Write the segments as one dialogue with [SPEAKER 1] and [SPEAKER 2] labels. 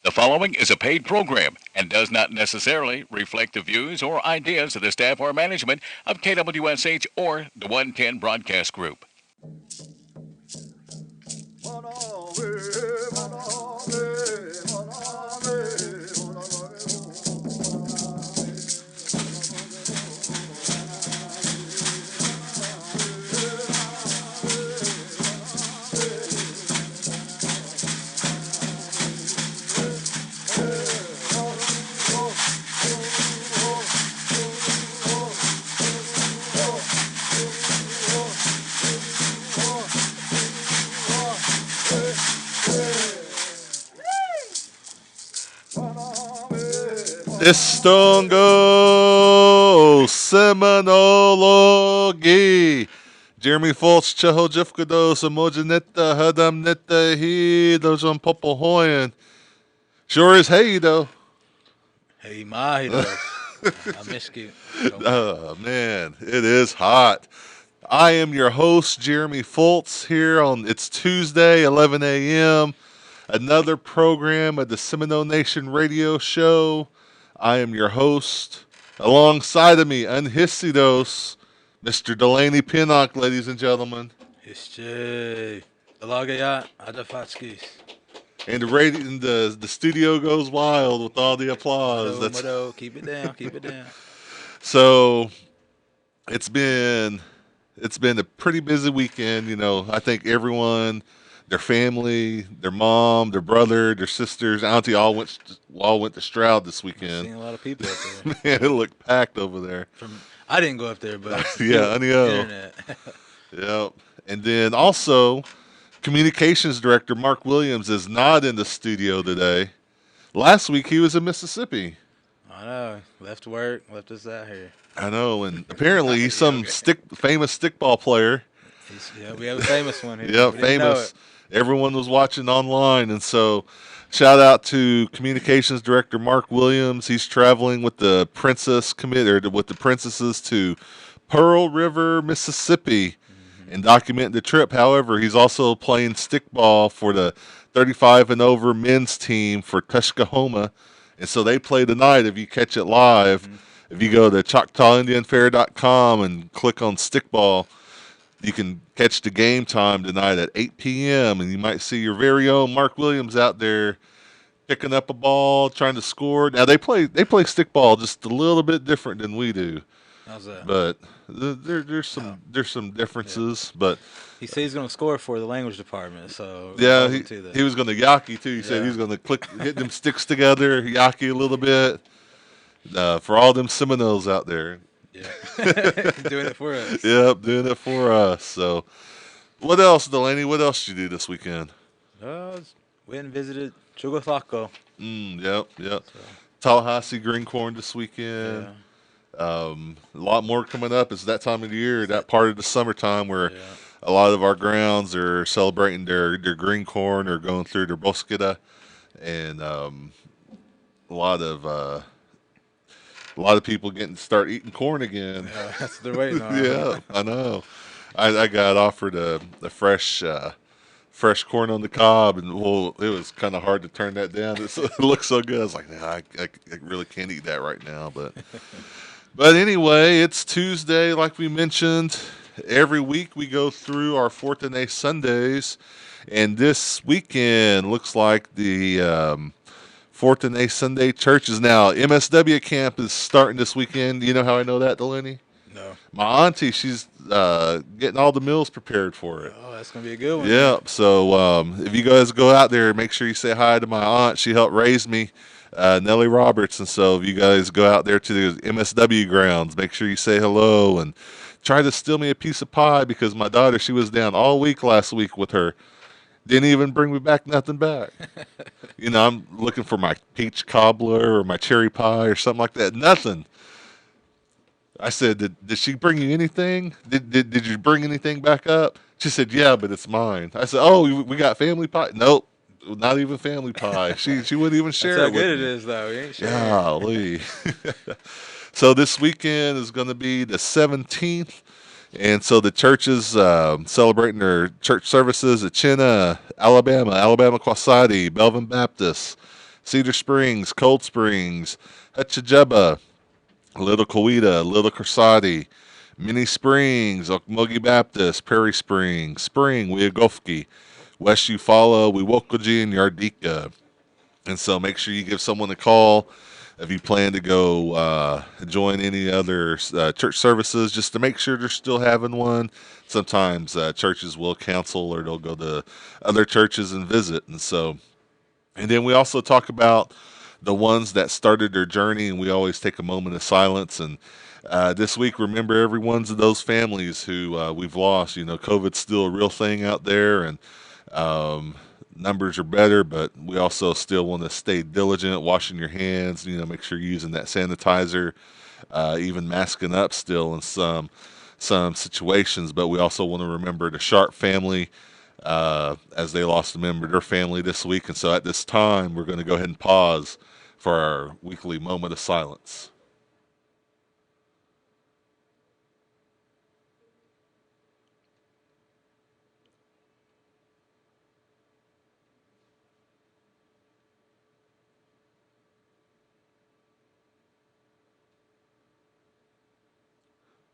[SPEAKER 1] The following is a paid program and does not necessarily reflect the views or ideas of the staff or management of KWSH or the 110 Broadcast Group.
[SPEAKER 2] Estongo Seminole. Jeremy Foltz, Cheho Jifkado, Samojanetta, Hadam Netta, he, those on Popohoyan. Sure is hey, though.
[SPEAKER 3] Hey, Mahido. I missed you.
[SPEAKER 2] Oh, man, it is hot. I am your host, Jeremy Foltz, here on it's Tuesday, 11 a.m. Another program of the Seminole Nation radio show. I am your host. Alongside of me, Unhissidos, Mr. Delaney Pinnock, ladies and gentlemen.
[SPEAKER 3] Jeszcze. Dalagaya, Adafatskis.
[SPEAKER 2] And the studio goes wild with all the applause.
[SPEAKER 3] Keep it down, keep it down.
[SPEAKER 2] So it's been a pretty busy weekend. You know, I think everyone, their family, their mom, their brother, their sisters, auntie, all went to Stroud this weekend.
[SPEAKER 3] Seen a lot of people up there.
[SPEAKER 2] Man, it looked packed over there.
[SPEAKER 3] I didn't go up there, but
[SPEAKER 2] yeah, I know.
[SPEAKER 3] Internet.
[SPEAKER 2] Yep. And then also, communications director Mark Williams is not in the studio today. Last week he was in Mississippi.
[SPEAKER 3] I know. Left work, left us out here.
[SPEAKER 2] I know, and apparently he's some famous stickball player.
[SPEAKER 3] Yeah, we have a famous one here.
[SPEAKER 2] Yep, famous. Everyone was watching online, and so shout out to communications director Mark Williams. He's traveling with the princesses to Pearl River, Mississippi, and documenting the trip. However, he's also playing stickball for the 35 and over men's team for Tuskahoma, and so they play tonight. If you catch it live, if you go to ChoctawIndianFair.com and click on stickball, you can catch the game time tonight at 8 p.m. and you might see your very own Mark Williams out there picking up a ball, trying to score. Now they play stickball just a little bit different than we do.
[SPEAKER 3] How's that?
[SPEAKER 2] But there's some differences. Yeah. But
[SPEAKER 3] he said he's going to score for the language department. So
[SPEAKER 2] yeah, he was going to yaki too. He said he was going to hit them sticks together, yaki a little bit for all them Seminoles out there.
[SPEAKER 3] Yeah. Doing it for us.
[SPEAKER 2] Yep, doing it for us. So, what else, Delaney? What else did you do this weekend?
[SPEAKER 3] Went and visited Chugothaco.
[SPEAKER 2] Yep. So. Tallahassee Green Corn this weekend. Yeah. A lot more coming up. It's that time of the year, that part of the summertime where a lot of our grounds are celebrating their green corn or going through their bosqueda, and a lot of people start eating corn again.
[SPEAKER 3] Yeah, that's what they're waiting on.
[SPEAKER 2] Yeah, I know. I got offered a fresh corn on the cob, and it was kind of hard to turn that down. It looked so good. I was like, nah, I really can't eat that right now. But anyway, it's Tuesday, like we mentioned. Every week we go through our Fortune Sundays, and this weekend looks like the Fortune Sunday churches. Now, MSW camp is starting this weekend. You know how I know that, Delaney?
[SPEAKER 3] No.
[SPEAKER 2] My auntie, she's getting all the meals prepared for it.
[SPEAKER 3] Oh, that's going to be a good one.
[SPEAKER 2] Yep. So if you guys go out there, make sure you say hi to my aunt. She helped raise me, Nellie Roberts. And so if you guys go out there to the MSW grounds, make sure you say hello and try to steal me a piece of pie, because my daughter, she was down all week last week with her. Didn't even bring me nothing back. You know, I'm looking for my peach cobbler or my cherry pie or something like that. Nothing. I said, did she bring you anything? Did you bring anything back up? She said, yeah, but it's mine. I said, oh, we got family pie? Nope, not even family pie. She wouldn't even share it with me.
[SPEAKER 3] That's how good it is, though. You ain't sure.
[SPEAKER 2] Golly. So this weekend is going to be the 17th. And so the church is celebrating their church services at Chena, Alabama Quasadi, Belvin Baptist, Cedar Springs, Cold Springs, Hutchajeba, Little Coweta, Little Corsati, Mini Springs, Okmulgee Baptist, Prairie Springs, Spring, Weagofki, West Eufaula, Wewokoji, and Yardika. And so make sure you give someone a call if you plan to go join any other church services, just to make sure they're still having one. Sometimes churches will cancel or they'll go to other churches and visit. And then we also talk about the ones that started their journey, and we always take a moment of silence. And this week, remember every one of those families who we've lost. You know, COVID's still a real thing out there, and numbers are better, but we also still want to stay diligent, washing your hands, you know, make sure you're using that sanitizer, even masking up still in some situations. But we also want to remember the Sharp family, as they lost a member of their family this week. And so at this time, we're going to go ahead and pause for our weekly moment of silence.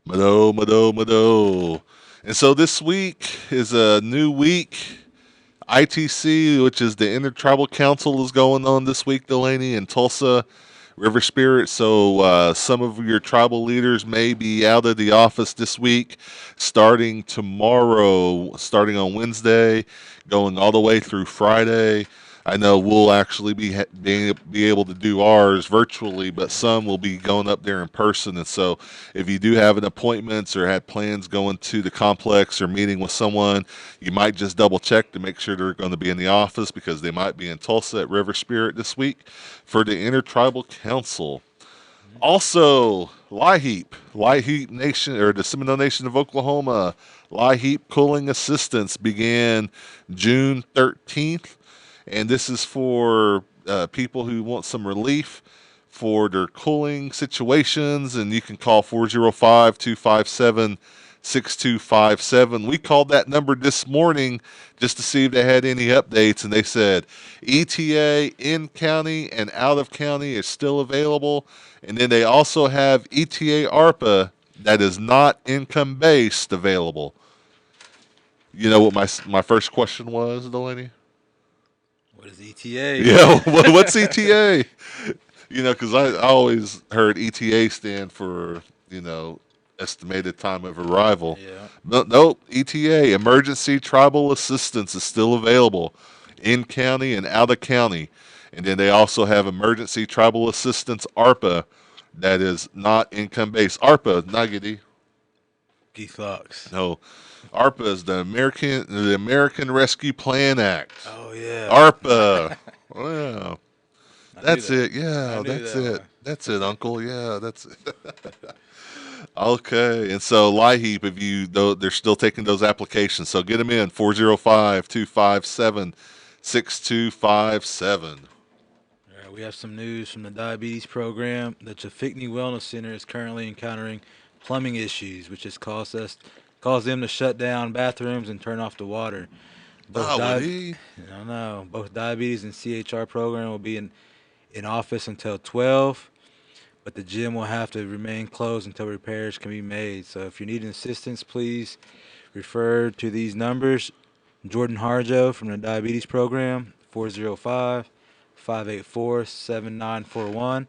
[SPEAKER 2] Mado. And so this week is a new week. ITC, which is the Intertribal Council, is going on this week, Delaney, in Tulsa, River Spirit. So some of your tribal leaders may be out of the office this week, starting tomorrow, starting on Wednesday, going all the way through Friday. I know we'll actually be able to do ours virtually, but some will be going up there in person. And so if you do have an appointments or had plans going to the complex or meeting with someone, you might just double check to make sure they're going to be in the office, because they might be in Tulsa at River Spirit this week for the Intertribal Council. Also, LIHEAP Nation, or the Seminole Nation of Oklahoma, LIHEAP Cooling Assistance began June 13th. And this is for people who want some relief for their cooling situations. And you can call 405-257-6257. We called that number this morning just to see if they had any updates. And they said ETA in county and out of county is still available. And then they also have ETA ARPA that is not income based available. You know what my first question was, Delaney?
[SPEAKER 3] What is ETA?
[SPEAKER 2] Yeah, what's ETA? You know, because I always heard ETA stand for, you know, estimated time of arrival.
[SPEAKER 3] Yeah.
[SPEAKER 2] Nope, ETA, Emergency Tribal Assistance, is still available in county and out of county. And then they also have Emergency Tribal Assistance, ARPA, that is not income based. ARPA, Nagidi.
[SPEAKER 3] Geethlox.
[SPEAKER 2] No, ARPA is the American Rescue Plan Act.
[SPEAKER 3] Oh yeah.
[SPEAKER 2] ARPA. Wow. That's
[SPEAKER 3] that.
[SPEAKER 2] it. Yeah, that's
[SPEAKER 3] that
[SPEAKER 2] it.
[SPEAKER 3] one.
[SPEAKER 2] That's it, Uncle. Yeah, that's it. Okay. And so LIHEAP, they're still taking those applications. So get them in, 405-257-6257.
[SPEAKER 3] All right, we have some news from the diabetes program. The Chafikni Wellness Center is currently encountering plumbing issues, which has caused them to shut down bathrooms and turn off the water. Both
[SPEAKER 2] Woody.
[SPEAKER 3] I know. Both diabetes and CHR program will be in office until 12, but the gym will have to remain closed until repairs can be made. So if you're needing assistance, please refer to these numbers. Jordan Harjo from the diabetes program, 405-584-7941.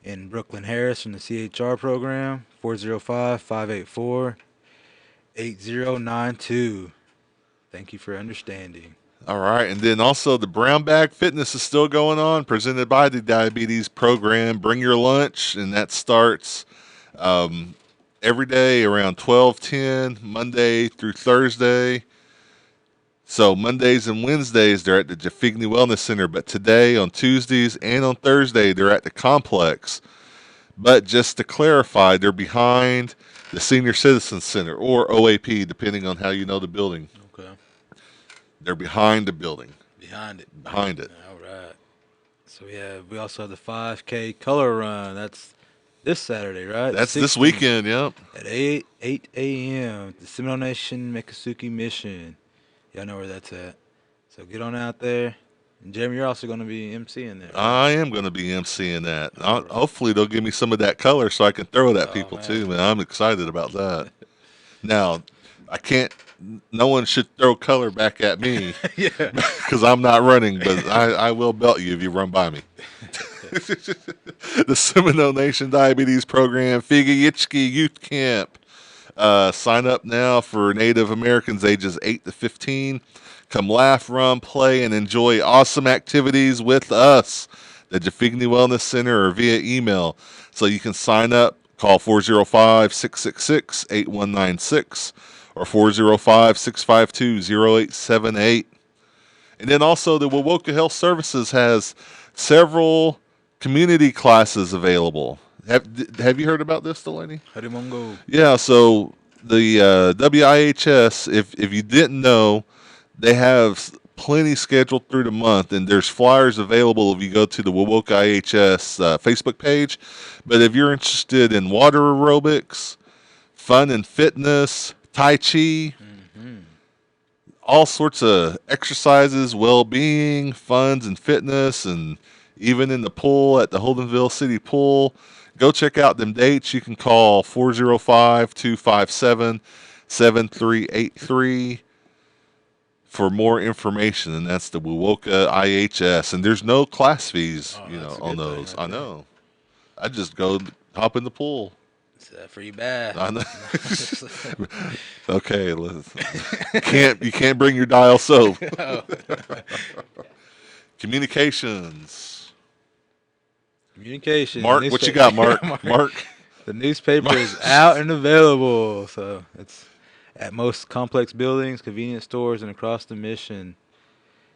[SPEAKER 3] And Brooklyn Harris from the CHR program, 405-584-8092. Thank you for understanding.
[SPEAKER 2] All right. And then also the Brown Bag Fitness is still going on, presented by the diabetes program. Bring your lunch, and that starts every day around 12:10, Monday through Thursday. So Mondays and Wednesdays, they're at the Jafigny Wellness Center. But today, on Tuesdays and on Thursday, they're at the complex. But just to clarify, they're behind the Senior Citizen Center, or OAP, depending on how you know the building.
[SPEAKER 3] Okay.
[SPEAKER 2] They're behind the building.
[SPEAKER 3] Behind it.
[SPEAKER 2] Behind it.
[SPEAKER 3] All right. So we also have the 5K color run. That's this Saturday, right?
[SPEAKER 2] That's this weekend, yep.
[SPEAKER 3] At 8 a.m. The Seminole Nation Miccosukee Mission. Y'all know where that's at. So get on out there. And Jeremy, you're also going to be emceeing there.
[SPEAKER 2] I am going to be emceeing that. Hopefully, they'll give me some of that color so I can throw it at people too, man. I'm excited about that. Now, I can't. No one should throw color back at me
[SPEAKER 3] Yeah.
[SPEAKER 2] because I'm not running, but I will belt you if you run by me. The Seminole Nation Diabetes Program Figgy Yichki Youth Camp. Sign up now for Native Americans ages 8 to 15. Come laugh, run, play, and enjoy awesome activities with us. The Jafigny Wellness Center or via email. So you can sign up. Call 405-666-8196 or 405-652-0878. And then also the Wowoka Health Services has several community classes available. Have you heard about this, Delaney?
[SPEAKER 3] Harimongo.
[SPEAKER 2] Yeah, so the WIHS, if you didn't know, they have plenty scheduled through the month, and there's flyers available if you go to the Wowoka IHS Facebook page. But if you're interested in water aerobics, fun and fitness, Tai Chi, all sorts of exercises, well-being, funds and fitness, and even in the pool at the Holdenville City Pool, go check out them dates. You can call 405-257-7383 for more information, and that's the Wowoka IHS. And there's no class fees, on those. I know. I just go hop in the pool.
[SPEAKER 3] It's a free bath.
[SPEAKER 2] I know. Okay, you can't bring your dial soap. Communications. Mark, what you got, Mark? Mark.
[SPEAKER 3] The newspaper is out and available, so it's at most complex buildings, convenience stores, and across the mission.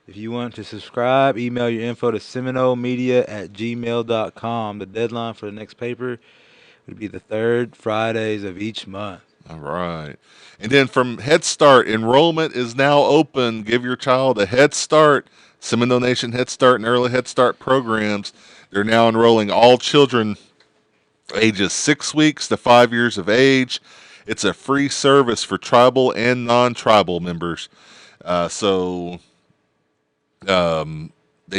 [SPEAKER 3] If you want to subscribe, email your info to seminolemedia@gmail.com. The deadline for the next paper would be the third Fridays of each month.
[SPEAKER 2] All right. And then from Head Start, enrollment is now open. Give your child a Head Start. Seminole Nation Head Start and Early Head Start programs. They're now enrolling all children ages 6 weeks to 5 years of age. It's a free service for tribal and non-tribal members. They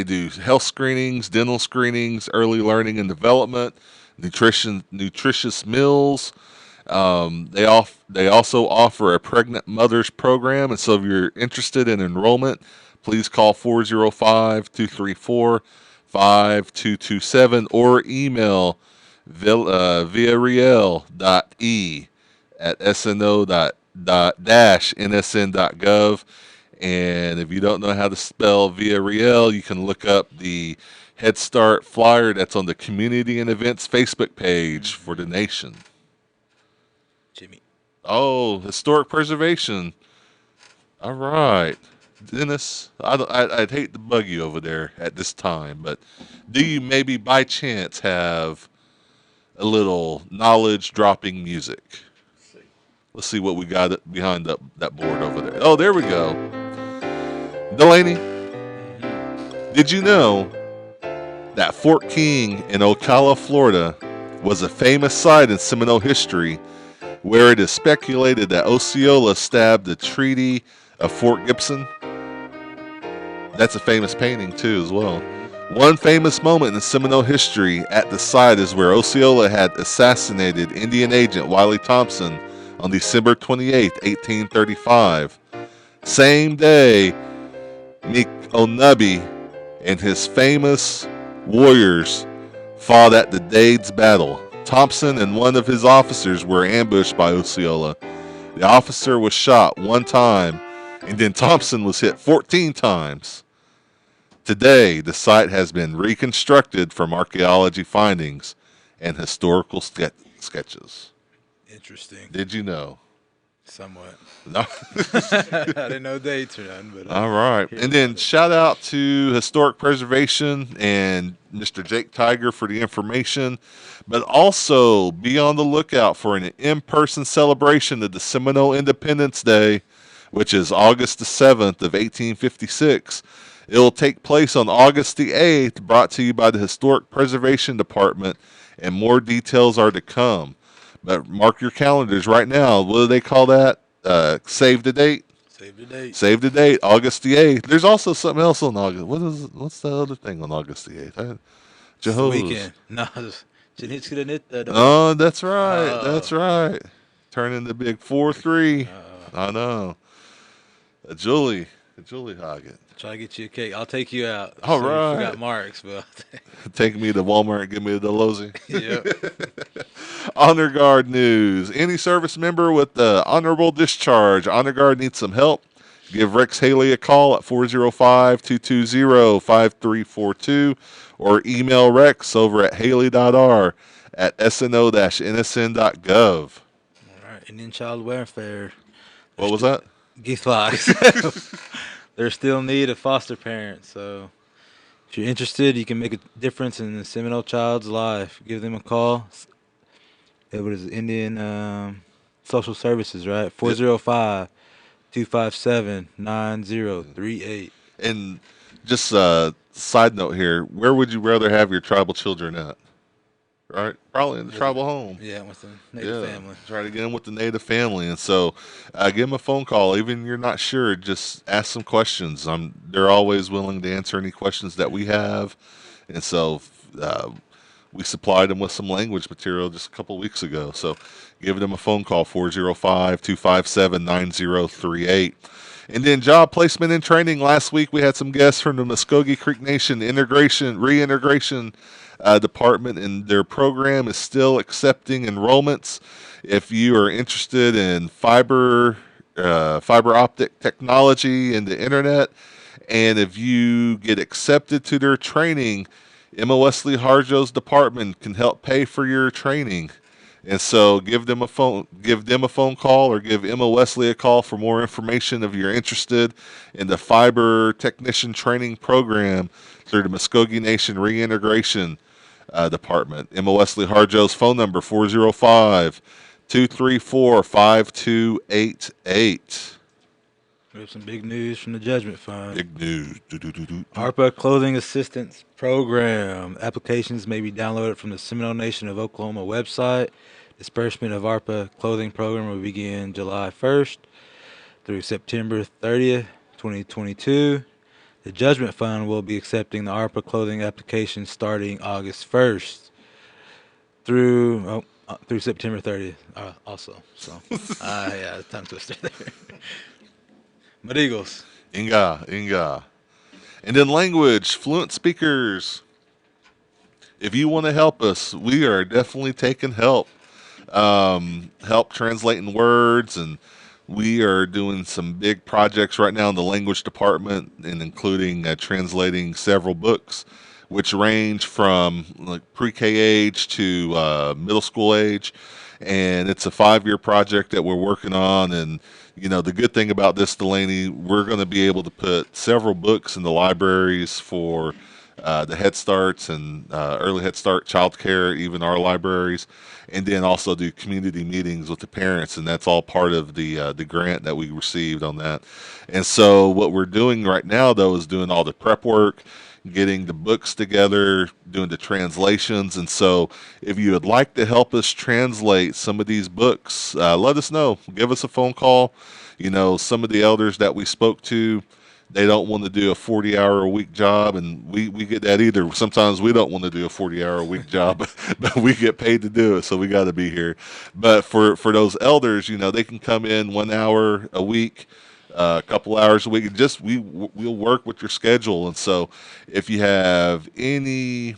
[SPEAKER 2] do health screenings, dental screenings, early learning and development, nutritious meals. They also offer a pregnant mothers program. And so if you're interested in enrollment, please call 405-234-5227 or email villarreal.e@sno.nsn.gov. And if you don't know how to spell Villarreal, you can look up the Head Start flyer that's on the Community and Events Facebook page for the nation.
[SPEAKER 3] Jimmy.
[SPEAKER 2] Oh, historic preservation. All right. Dennis, I'd hate to bug you over there at this time, but do you maybe by chance have a little knowledge dropping music? Let's see what we got behind that board over there. Oh, there we go. Delaney, did you know that Fort King in Ocala, Florida was a famous site in Seminole history where it is speculated that Osceola stabbed the Treaty of Fort Gibson? That's a famous painting too as well. One famous moment in Seminole history at the site is where Osceola had assassinated Indian agent Wiley Thompson on December 28, 1835. Same day, Onubi and his famous warriors fought at the Dades Battle. Thompson and one of his officers were ambushed by Osceola. The officer was shot one time, and then Thompson was hit 14 times. Today, the site has been reconstructed from archaeology findings and historical sketches.
[SPEAKER 3] Interesting.
[SPEAKER 2] Did you know?
[SPEAKER 3] Somewhat.
[SPEAKER 2] No.
[SPEAKER 3] I didn't know dates or nothing, but
[SPEAKER 2] All right. And then shout out to Historic Preservation and Mr. Jake Tiger for the information. But also be on the lookout for an in-person celebration of the Seminole Independence Day, which is August the 7th of 1856. It will take place on August the 8th, brought to you by the Historic Preservation Department, and more details are to come. But mark your calendars right now. What do they call that? Save the date?
[SPEAKER 3] Save the date.
[SPEAKER 2] Save the date, August the 8th. There's also something else on August. What's the other thing on August the 8th?
[SPEAKER 3] It's the
[SPEAKER 2] Jehovah's.
[SPEAKER 3] weekend. No, Janitzka.
[SPEAKER 2] Oh, that's right.
[SPEAKER 3] Oh.
[SPEAKER 2] That's right. Turning the big 4-3.
[SPEAKER 3] Uh,
[SPEAKER 2] I know. Julie Hoggett.
[SPEAKER 3] try to get you a cake. I'll take you out.
[SPEAKER 2] All
[SPEAKER 3] So
[SPEAKER 2] right.
[SPEAKER 3] You forgot Mark's, but
[SPEAKER 2] Take me to Walmart and give me the Losey.
[SPEAKER 3] yep.
[SPEAKER 2] Honor Guard news. Any service member with the honorable discharge, Honor Guard needs some help. Give Rex Haley a call at 405-220-5342 or email Rex over at haley.r@sno-nsn.gov.
[SPEAKER 3] All right. Indian child welfare.
[SPEAKER 2] What was that?
[SPEAKER 3] Geithlogs. They're still in need of foster parents. So if you're interested, you can make a difference in the Seminole child's life. Give them a call. It was Indian Social Services, right? 405-257-9038.
[SPEAKER 2] And just a side note here, where would you rather have your tribal children at? Right? Probably in the tribal home.
[SPEAKER 3] Yeah, with the native family.
[SPEAKER 2] Try to get them with the native family. And so give them a phone call. Even you're not sure, just ask some questions. They're always willing to answer any questions that we have. And so we supplied them with some language material just a couple weeks ago. So give them a phone call, 405-257-9038. And then job placement and training. Last week we had some guests from the Muskogee Creek Nation reintegration department, and their program is still accepting enrollments. If you are interested in fiber optic technology and the internet, and if you get accepted to their training, Emma Wesley Harjo's department can help pay for your training. And so give them a phone call, or give Emma Wesley a call for more information if you're interested in the fiber technician training program through the Muskogee Nation Reintegration Department. Emma Wesley Harjo's phone number, 405-234-5288.
[SPEAKER 3] We have some big news from the Judgment Fund.
[SPEAKER 2] Big news.
[SPEAKER 3] ARPA Clothing Assistance Program. Applications may be downloaded from the Seminole Nation of Oklahoma website. Disbursement of ARPA Clothing Program will begin July 1st through September 30th, 2022. The Judgment Fund will be accepting the ARPA Clothing applications starting August 1st through September 30th also. So, yeah, tongue twister there. But Eagles.
[SPEAKER 2] Inga. And then language, fluent speakers. If you want to help us, we are definitely taking help. Help translating words, and we are doing some big projects right now in the language department, and including translating several books, which range from like pre-K age to middle school age. And it's a 5-year project that we're working on. And you know, the good thing about this, Delaney, we're going to be able to put several books in the libraries for the Head Starts and early Head Start, child care, even our libraries, and then also do community meetings with the parents, and that's all part of the grant that we received on that. And so what we're doing right now, though, is doing all the prep work, getting the books together, doing the translations. And so if you would like to help us translate some of these books, let us know. Give us a phone call. You know, some of the elders that we spoke to, they don't want to do a 40-hour-a-week job, and we get that either. Sometimes we don't want to do a 40-hour-a-week job, but we get paid to do it, so we got to be here. But for those elders, you know, they can come in 1 hour a week, a couple hours a week. We'll work with your schedule. And so if you have any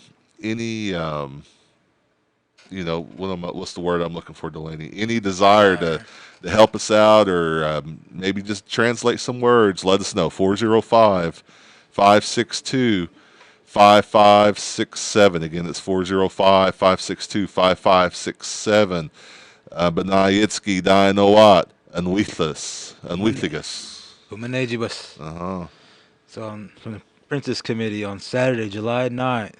[SPEAKER 2] what's the word I'm looking for, Delaney? Any desire to help us out, or maybe just translate some words, let us know. 405-562-5567. Again, it's 405-562-5567. Benayitsky Dainowat Anwithigus.
[SPEAKER 3] Humanejibus.
[SPEAKER 2] Uh-huh.
[SPEAKER 3] So from the Princess Committee on Saturday, July 9th,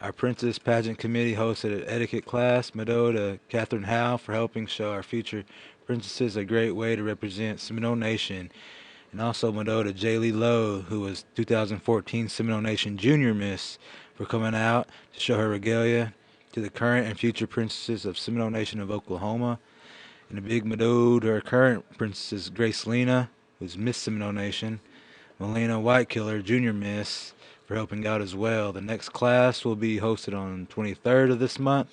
[SPEAKER 3] our Princess Pageant Committee hosted an etiquette class. Mado to Catherine Howe for helping show our future princesses a great way to represent Seminole Nation. And also Mado to Jaylee Lowe, who was 2014 Seminole Nation Junior Miss, for coming out to show her regalia to the current and future princesses of Seminole Nation of Oklahoma. And a big Mado to our current princesses, Grace Lena, who's Miss Seminole Nation. Melina Whitekiller, Junior Miss, for helping out as well. The next class will be hosted on 23rd of this month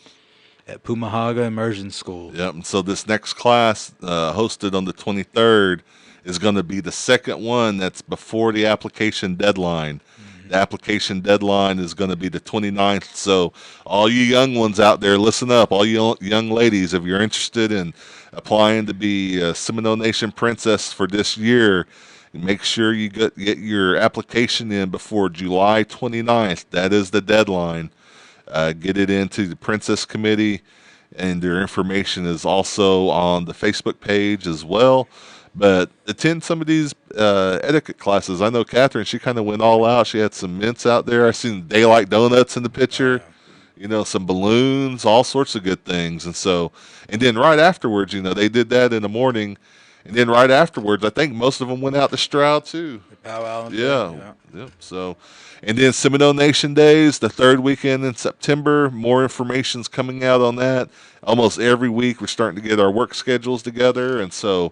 [SPEAKER 3] at Pumahaga Immersion School.
[SPEAKER 2] Yep. And so this next class, hosted on the 23rd, is going to be the second one that's before the application deadline. The application deadline is going to be the 29th. So all you young ones out there, listen up. All you young ladies, if you're interested in applying to be a Seminole Nation Princess for this year, make sure you get your application in before July 29th. That is the deadline. Get it into the Princess Committee, and their information is also on the Facebook page as well. But attend some of these etiquette classes. I know Catherine, she kind of went all out. She had some mints out there. I seen daylight donuts in the picture, some balloons, all sorts of good things. And then right afterwards, they did that in the morning. And then right afterwards, I think most of them went out to Stroud too.
[SPEAKER 3] Powwow.
[SPEAKER 2] Yeah. Yep. So, and then Seminole Nation Days, the third weekend in September. More information's coming out on that. Almost every week, we're starting to get our work schedules together, and so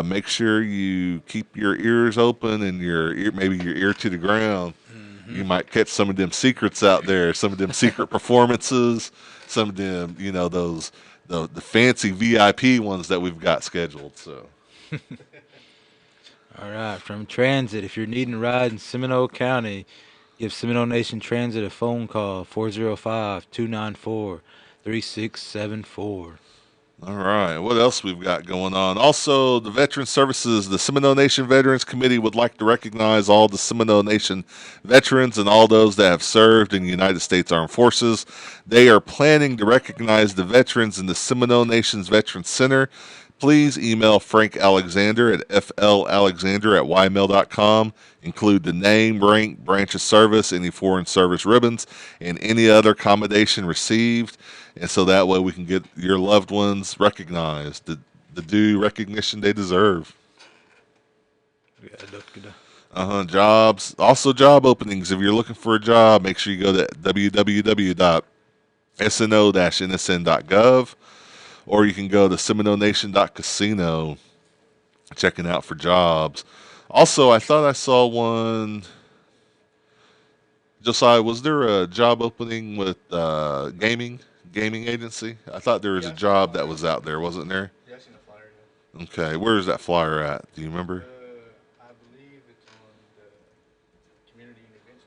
[SPEAKER 2] make sure you keep your ears open and maybe your ear to the ground. You might catch some of them secrets out there, some of them secret performances, some of them, those the fancy VIP ones that we've got scheduled. So.
[SPEAKER 3] All right, from Transit, if you're needing a ride in Seminole County, give Seminole Nation Transit a phone call, 405-294-3674.
[SPEAKER 2] All right, what else we've got going on? Also, the Veteran Services, the Seminole Nation Veterans Committee would like to recognize all the Seminole Nation veterans and all those that have served in the United States Armed Forces. They are planning to recognize the veterans in the Seminole Nation's Veterans Center. Please email Frank Alexander at flalexander@ymail.com. Include the name, rank, branch of service, any foreign service ribbons, and any other accommodation received. And so that way we can get your loved ones recognized, the due recognition they deserve. Jobs. Also job openings. If you're looking for a job, make sure you go to www.sno-nsn.gov. Or you can go to SeminoleNation.casino, checking out for jobs. Also, I thought I saw one. Josiah, was there a job opening with gaming agency? I thought there was a job that was out there, wasn't there?
[SPEAKER 4] Yeah, I seen the flyer. Yeah.
[SPEAKER 2] Okay, where is that flyer at? Do you remember?
[SPEAKER 4] I believe it's on the community events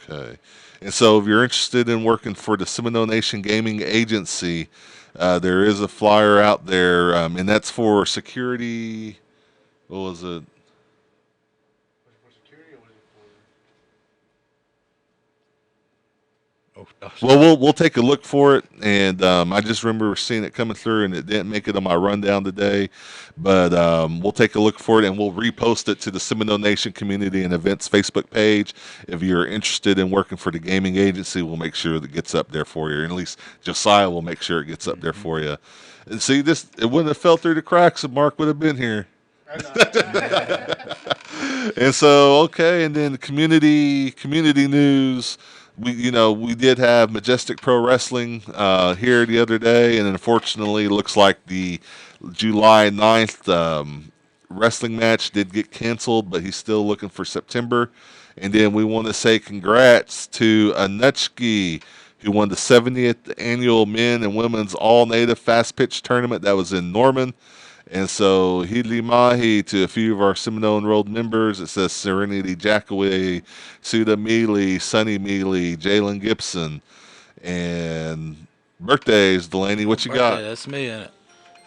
[SPEAKER 4] page.
[SPEAKER 2] Okay. And so if you're interested in working for the Seminole Nation Gaming Agency, there is a flyer out there, and that's for security. What was it?
[SPEAKER 4] Was it for security or was it for?
[SPEAKER 2] Well, we'll take a look for it, and I just remember seeing it coming through, and it didn't make it on my rundown today, but we'll take a look for it, and we'll repost it to the Seminole Nation Community and Events Facebook page. If you're interested in working for the gaming agency, we'll make sure that it gets up there for you, or at least Josiah will make sure it gets up there for you. And see, it wouldn't have fell through the cracks if Mark would have been here. And so, okay, and then the community news. We did have Majestic Pro Wrestling here the other day, and unfortunately, it looks like the July 9th wrestling match did get canceled, but he's still looking for September. And then we want to say congrats to Anuchki, who won the 70th annual men and women's all-native fast pitch tournament that was in Norman. And so, Hidli Mahi to a few of our Seminole enrolled members. It says Serenity Jackaway, Suda Mealy, Sonny Mealy, Jalen Gibson. And birthdays, Delaney, what you got?
[SPEAKER 3] That's me in it.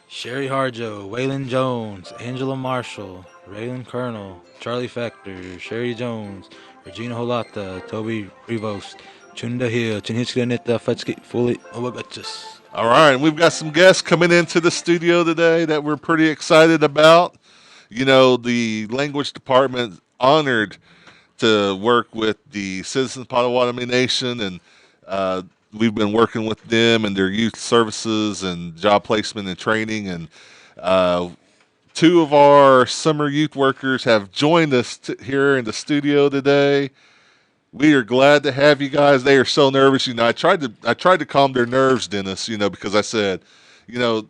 [SPEAKER 3] Sherry Harjo, Waylon Jones, Angela Marshall, Raylan Colonel, Charlie Factor, Sherry Jones, Regina Holata, Toby Rivos, Chunda Hill, Chinhichkaneta Fatski Fully Obagachus.
[SPEAKER 2] All right, we've got some guests coming into the studio today that we're pretty excited about. The language department honored to work with the Citizens Potawatomi Nation, and we've been working with them and their youth services and job placement and training. And two of our summer youth workers have joined us here in the studio today. We are glad to have you guys. They are so nervous. I tried to calm their nerves, Dennis, because I said, so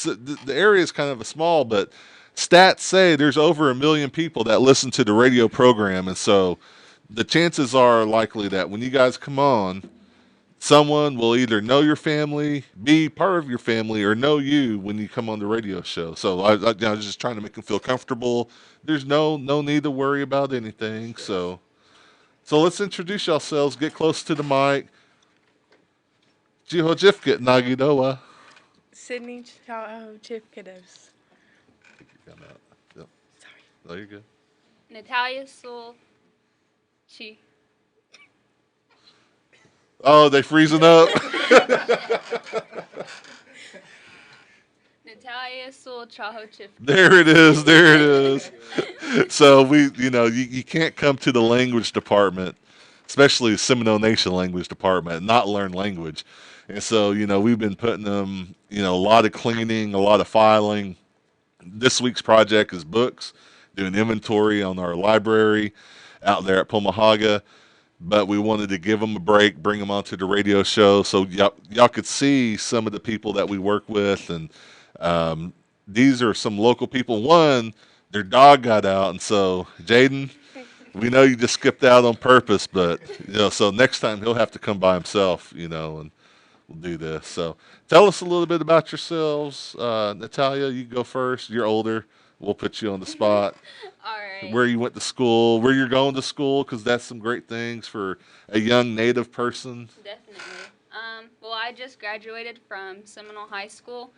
[SPEAKER 2] the area is kind of small, but stats say there's over 1 million people that listen to the radio program, and so the chances are likely that when you guys come on, someone will either know your family, be part of your family, or know you when you come on the radio show. So I was just trying to make them feel comfortable. There's no need to worry about anything. So let's introduce yourselves. Get close to the mic. Jihojifkit Nagidoa.
[SPEAKER 5] Sydney Chao Chip Kiddos.
[SPEAKER 2] Yep.
[SPEAKER 5] Sorry.
[SPEAKER 2] No, you're good.
[SPEAKER 6] Natalia Sewell Chi.
[SPEAKER 2] Oh, they freezing up.
[SPEAKER 6] Natalia Sewell Chaho Chip.
[SPEAKER 2] There it is. There it is. So you can't come to the language department, especially Seminole Nation language department, and not learn language. And so, we've been putting them, a lot of cleaning, a lot of filing. This week's project is books, doing inventory on our library out there at Pomahaga. But we wanted to give them a break, bring them onto the radio show so y'all could see some of the people that we work with. And these are some local people. One, their dog got out. And so, Jaden, we know you just skipped out on purpose, but, so next time he'll have to come by himself, and we'll do this. So tell us a little bit about yourselves. Natalia, you go first. You're older. We'll put you on the spot.
[SPEAKER 6] All right.
[SPEAKER 2] Where you went to school, where you're going to school, because that's some great things for a young Native person.
[SPEAKER 6] Definitely. Well, I just graduated from Seminole High School.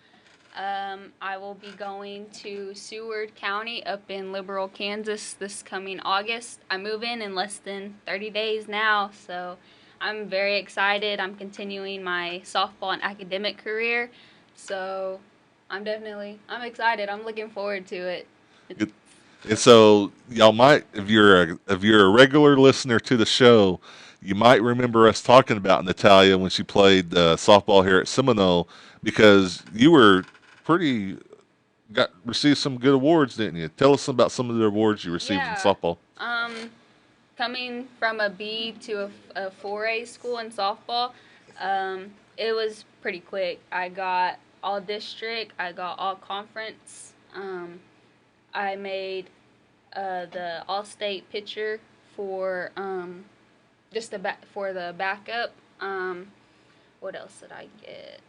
[SPEAKER 6] I will be going to Seward County up in Liberal, Kansas this coming August. I move in less than 30 days now, so I'm very excited. I'm continuing my softball and academic career, so I'm excited. I'm looking forward to it.
[SPEAKER 2] And so y'all might, if you're a regular listener to the show, you might remember us talking about Natalia when she played softball here at Seminole, because you were received some good awards, didn't you? Tell us about some of the awards you received in softball.
[SPEAKER 6] Coming from a B to a 4A school in softball, it was pretty quick. I got all district, I got all conference. I made the all-state pitcher for for the backup. What else did I get?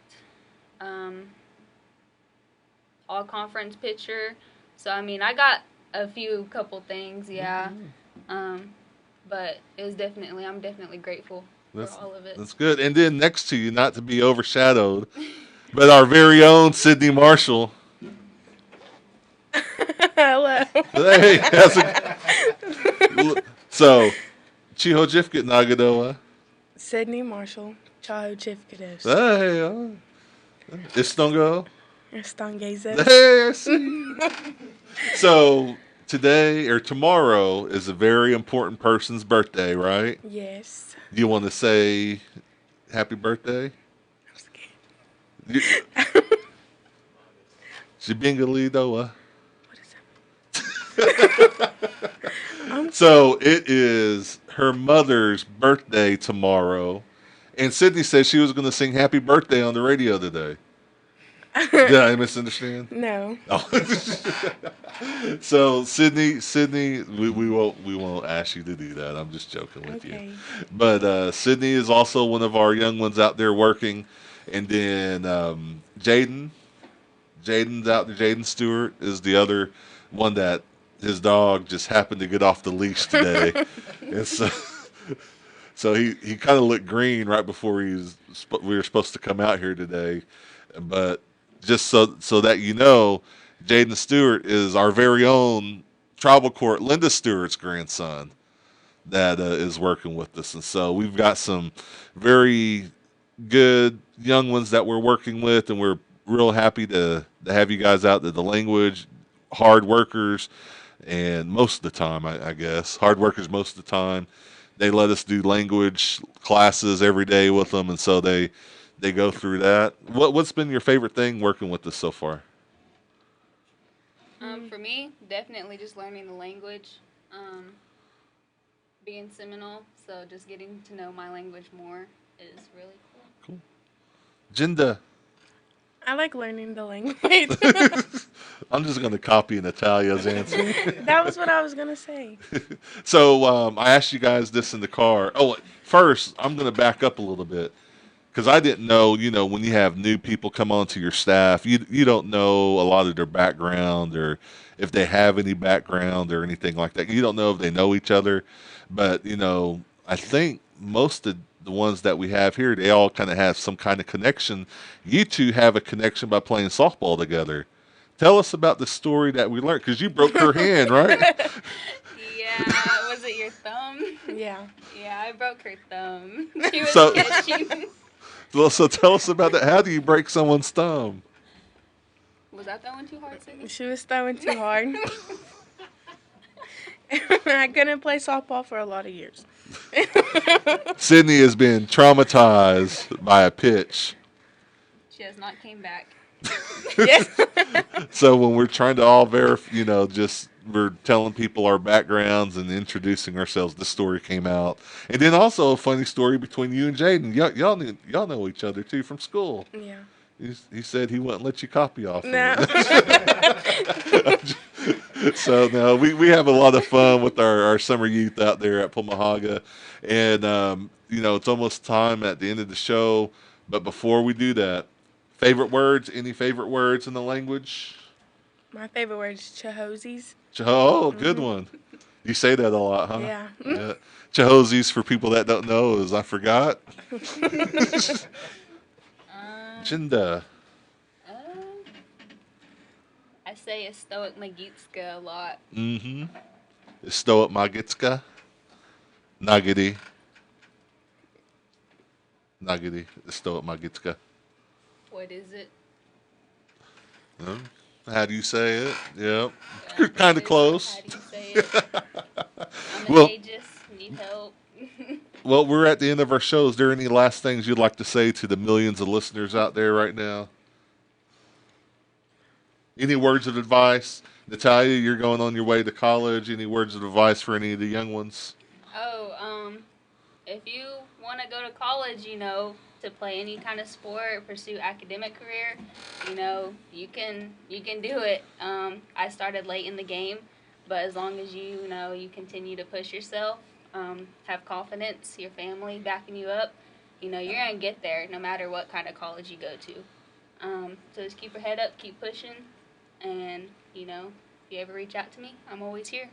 [SPEAKER 6] All-conference pitcher. So I got a couple things, yeah. But I'm definitely grateful for all of it.
[SPEAKER 2] That's good. And then next to you, not to be overshadowed, but our very own Sydney Marshall.
[SPEAKER 5] Hello.
[SPEAKER 2] Hey, so Chiho Jifkit Nagadoa.
[SPEAKER 5] Sydney Marshall Chao Chip Kiddos.
[SPEAKER 2] Hey, Istongo.
[SPEAKER 5] Stangazes.
[SPEAKER 2] Hey, I see. So today or tomorrow is a very important person's birthday, right?
[SPEAKER 5] Yes.
[SPEAKER 2] Do you want to say happy birthday?
[SPEAKER 5] I'm scared.
[SPEAKER 2] Shibingalidoa.
[SPEAKER 5] What is that?
[SPEAKER 2] So it is her mother's birthday tomorrow, and Sydney said she was going to sing happy birthday on the radio today. Did I misunderstand?
[SPEAKER 5] No.
[SPEAKER 2] Oh. So Sydney, we won't ask you to do that. I'm just joking with
[SPEAKER 5] Okay.
[SPEAKER 2] you. But Sydney is also one of our young ones out there working, and then Jaden's out there. Jaden Stewart is the other one that his dog just happened to get off the leash today, and so he kind of looked green right before we were supposed to come out here today, but. Just so that you know, Jaden Stewart is our very own tribal court Linda Stewart's grandson that is working with us. And so we've got some very good young ones that we're working with, and we're real happy to have you guys out there. The language, hard workers, and most of the time, I guess, hard workers most of the time. They let us do language classes every day with them, and so they go through that. What's been your favorite thing working with us so far?
[SPEAKER 6] For me, definitely just learning the language. Being Seminole, so just getting to know my language more is really cool.
[SPEAKER 2] Jinda.
[SPEAKER 5] I like learning the language.
[SPEAKER 2] I'm just going to copy Natalia's answer.
[SPEAKER 5] That was what I was gonna say.
[SPEAKER 2] So I asked you guys this in the car. Oh, first, I'm going to back up a little bit because I didn't know, when you have new people come onto your staff, you don't know a lot of their background or if they have any background or anything like that. You don't know if they know each other. But, I think most of the ones that we have here, they all kind of have some kind of connection. You two have a connection by playing softball together. Tell us about the story that we learned because you broke her hand, right?
[SPEAKER 6] Yeah, was it your thumb?
[SPEAKER 5] Yeah.
[SPEAKER 6] Yeah, I broke her thumb. She was
[SPEAKER 2] So-
[SPEAKER 6] catching.
[SPEAKER 2] So tell us about that. How do you break someone's thumb?
[SPEAKER 6] Was that one too hard, Sydney?
[SPEAKER 5] She was throwing too hard. I couldn't play softball for a lot of years.
[SPEAKER 2] Sydney has been traumatized by a pitch.
[SPEAKER 6] She has not came back.
[SPEAKER 5] Yes.
[SPEAKER 2] So when we're trying to all verify, we're telling people our backgrounds and introducing ourselves, the story came out. And then also a funny story between you and Jaden. Y'all know each other too from school.
[SPEAKER 5] Yeah.
[SPEAKER 2] He said he wouldn't let you copy off.
[SPEAKER 5] No.
[SPEAKER 2] So no, we have a lot of fun with our summer youth out there at Pumahaga, and it's almost time at the end of the show. But before we do that, favorite words? Any favorite words in the language?
[SPEAKER 5] My favorite word is chahosies.
[SPEAKER 2] Oh, good one. You say that a lot, huh?
[SPEAKER 5] Yeah.
[SPEAKER 2] Yeah. Chahosies, for people that don't know, is I forgot. Jinda.
[SPEAKER 6] I say a stoic magitska a lot.
[SPEAKER 2] Mm-hmm. Stoat Magitska. Nagidi. Stoat Magitska.
[SPEAKER 6] What is it?
[SPEAKER 2] How do you say it? Yep.
[SPEAKER 6] Yeah,
[SPEAKER 2] Kind
[SPEAKER 6] what
[SPEAKER 2] of
[SPEAKER 6] is
[SPEAKER 2] close.
[SPEAKER 6] it? How do you say it? I'm
[SPEAKER 2] Well-
[SPEAKER 6] contagious. Need help.
[SPEAKER 2] Well, we're at the end of our show. Is there any last things you'd like to say to the millions of listeners out there right now? Any words of advice? Natalia, you're going on your way to college. Any words of advice for any of the young ones?
[SPEAKER 6] If you want to go to college, to play any kind of sport, pursue academic career, you can do it. I started late in the game, but as long as you continue to push yourself, have confidence, your family backing you up, you're going to get there no matter what kind of college you go to. So just keep your head up, keep pushing, and, if you ever reach out to me, I'm always here.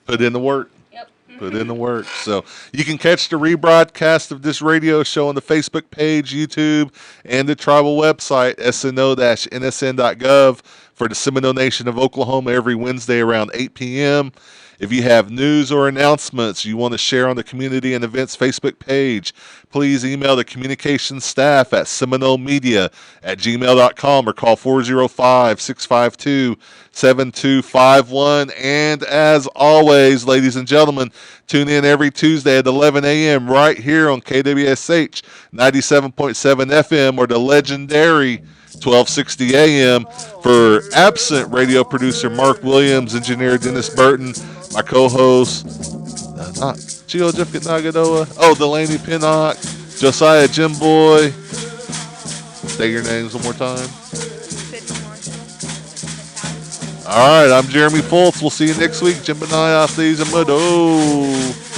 [SPEAKER 2] Put in the work.
[SPEAKER 6] Yep.
[SPEAKER 2] Put in the work. So you can catch the rebroadcast of this radio show on the Facebook page, YouTube, and the tribal website, sno-nsn.gov, for the Seminole Nation of Oklahoma every Wednesday around 8 p.m. If you have news or announcements you want to share on the Community and Events Facebook page, please email the communications staff at seminolemedia@gmail.com or call 405-652-7251. And as always, ladies and gentlemen, tune in every Tuesday at 11 a.m. right here on KWSH 97.7 FM or the legendary 1260 AM. For absent radio producer Mark Williams, engineer Dennis Burton, my co-host, not Gio Jeff Nagadoa, Delaney Pinnock, Josiah Jimboy. Say your names one more time. All right, I'm Jeremy Fultz. We'll see you next week. Jimbanaya, Thieves and Mudo.